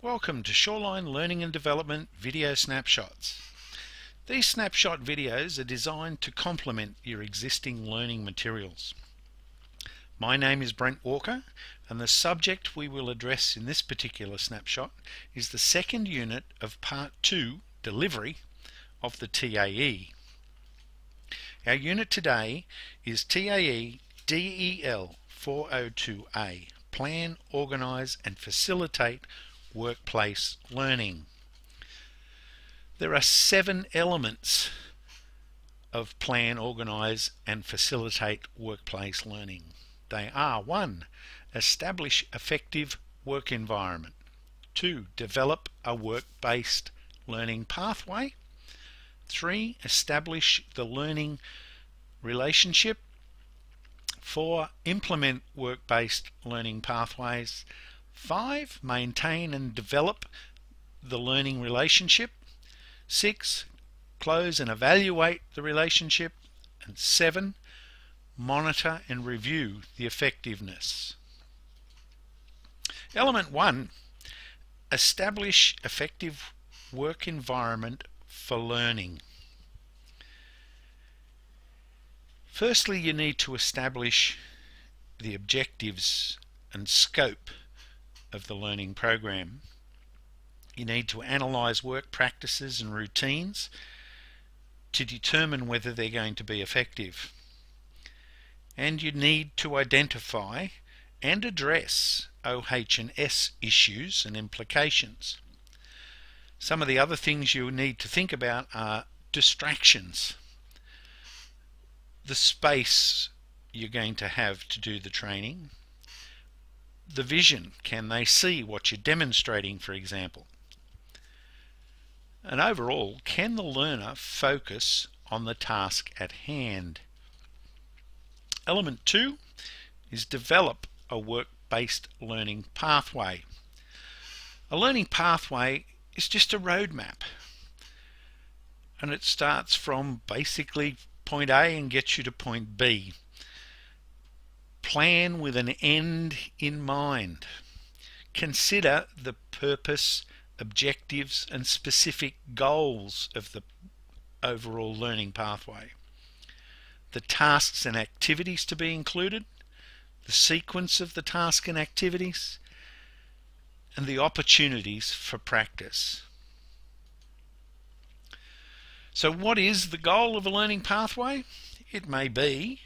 Welcome to Shoreline Learning and Development Video Snapshots. These snapshot videos are designed to complement your existing learning materials. My name is Brent Walker, and the subject we will address in this particular snapshot is the second unit of Part 2, Delivery, of the TAE. Our unit today is TAEDEL402A Plan, Organise and Facilitate Workplace Learning. There are 7 elements of plan, organise and facilitate workplace learning. They are: 1. Establish effective work environment. 2. Develop a work-based learning pathway. 3. Establish the learning relationship. 4. Implement work-based learning pathways. 5. Maintain and develop the learning relationship. 6. Close and evaluate the relationship. And 7. Monitor and review the effectiveness. Element 1. Establish effective work environment for learning. Firstly, you need to establish the objectives and scope of the learning program. You need to analyse work practices and routines to determine whether they're going to be effective. And you need to identify and address OH&S issues and implications. Some of the other things you need to think about are distractions, the space you're going to have to do the training, the vision, can they see what you're demonstrating, for example, and overall, can the learner focus on the task at hand. Element 2 is develop a work-based learning pathway. A learning pathway is just a roadmap, and it starts from basically point A and gets you to point B. Plan with an end in mind. Consider the purpose, objectives and specific goals of the overall learning pathway. The tasks and activities to be included, the sequence of the task and activities, and the opportunities for practice. So what is the goal of a learning pathway? It may be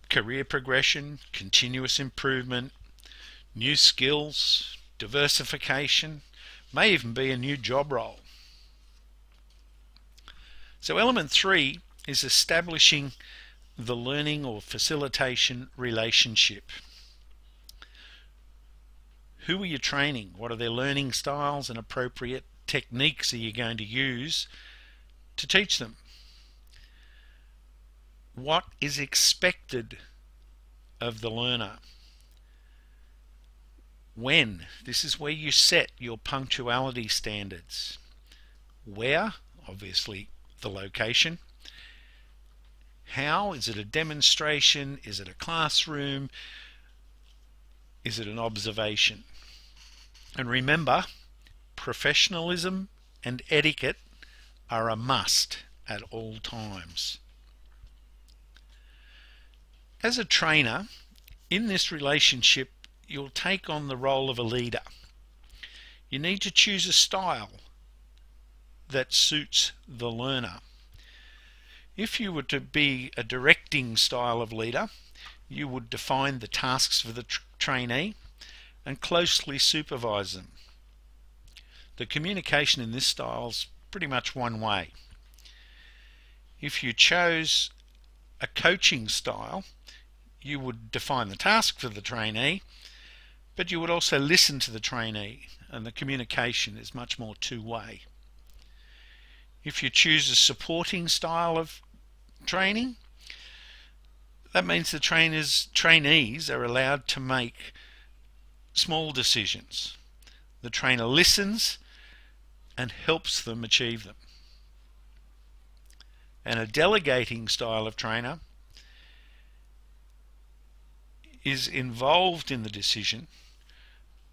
career progression, continuous improvement, new skills, diversification, may even be a new job role. So element 3 is establishing the learning or facilitation relationship. Who are you training? What are their learning styles and appropriate techniques are you going to use to teach them? What is expected of the learner? When? This is where you set your punctuality standards. Where? Obviously the location. How? Is it a demonstration? Is it a classroom? Is it an observation? And remember, professionalism and etiquette are a must at all times. As a trainer, in this relationship, you'll take on the role of a leader. You need to choose a style that suits the learner. If you were to be a directing style of leader, you would define the tasks for the trainee and closely supervise them. The communication in this style is pretty much one way. If you chose a coaching style, you would define the task for the trainee, but you would also listen to the trainee, and the communication is much more two-way. If you choose a supporting style of training, that means the trainees are allowed to make small decisions. The trainer listens and helps them achieve them. And a delegating style of trainer is involved in the decision,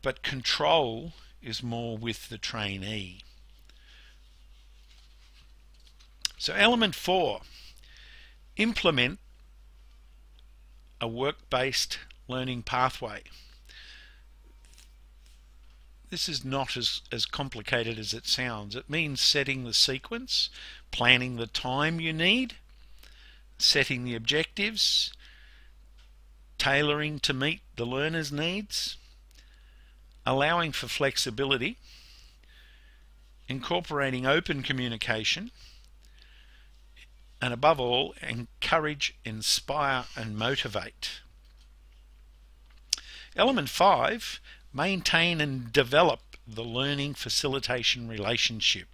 but control is more with the trainee. So element 4, implement a work-based learning pathway. This is not as complicated as it sounds. It means setting the sequence, planning the time you need, setting the objectives, tailoring to meet the learner's needs, allowing for flexibility, incorporating open communication, and above all, encourage, inspire, and motivate. Element 5, maintain and develop the learning facilitation relationship.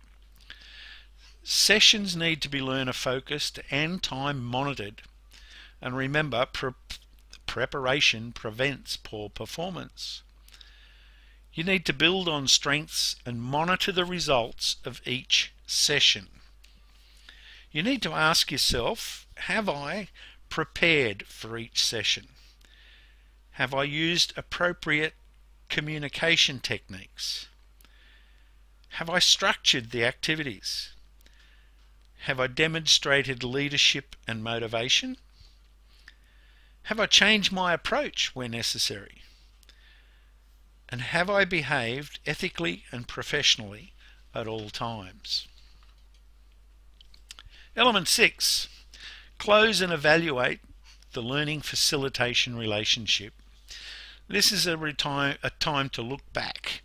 Sessions need to be learner focused and time monitored. And remember, preparation prevents poor performance. You need to build on strengths and monitor the results of each session. You need to ask yourself, have I prepared for each session? Have I used appropriate communication techniques? Have I structured the activities? Have I demonstrated leadership and motivation? Have I changed my approach where necessary? And have I behaved ethically and professionally at all times? Element 6, close and evaluate the learning facilitation relationship. This is a time to look back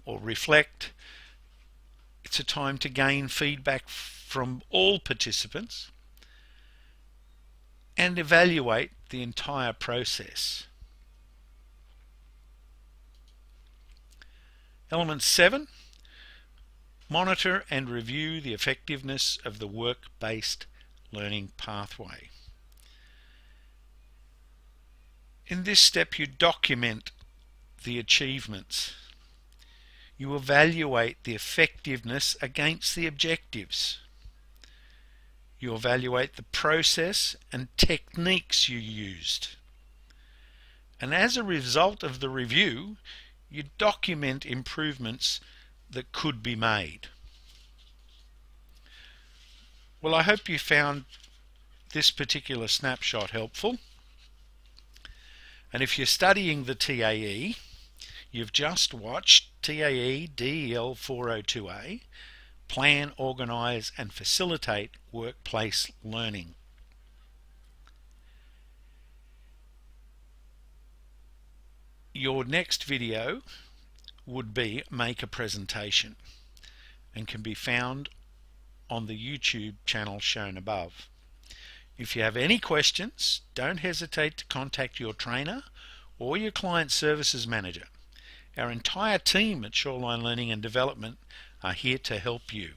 or reflect. It's a time to gain feedback from all participants and evaluate the entire process. Element 7, monitor and review the effectiveness of the work-based learning pathway. In this step, you document the achievements. You evaluate the effectiveness against the objectives. You evaluate the process and techniques you used. And as a result of the review, you document improvements that could be made. Well, I hope you found this particular snapshot helpful. And if you're studying the TAE, you've just watched TAEDEL402A Plan, Organise and Facilitate Workplace Learning. Your next video would be Make a Presentation and can be found on the YouTube channel shown above. If you have any questions, don't hesitate to contact your trainer or your client services manager. Our entire team at Shoreline Learning and Development are here to help you.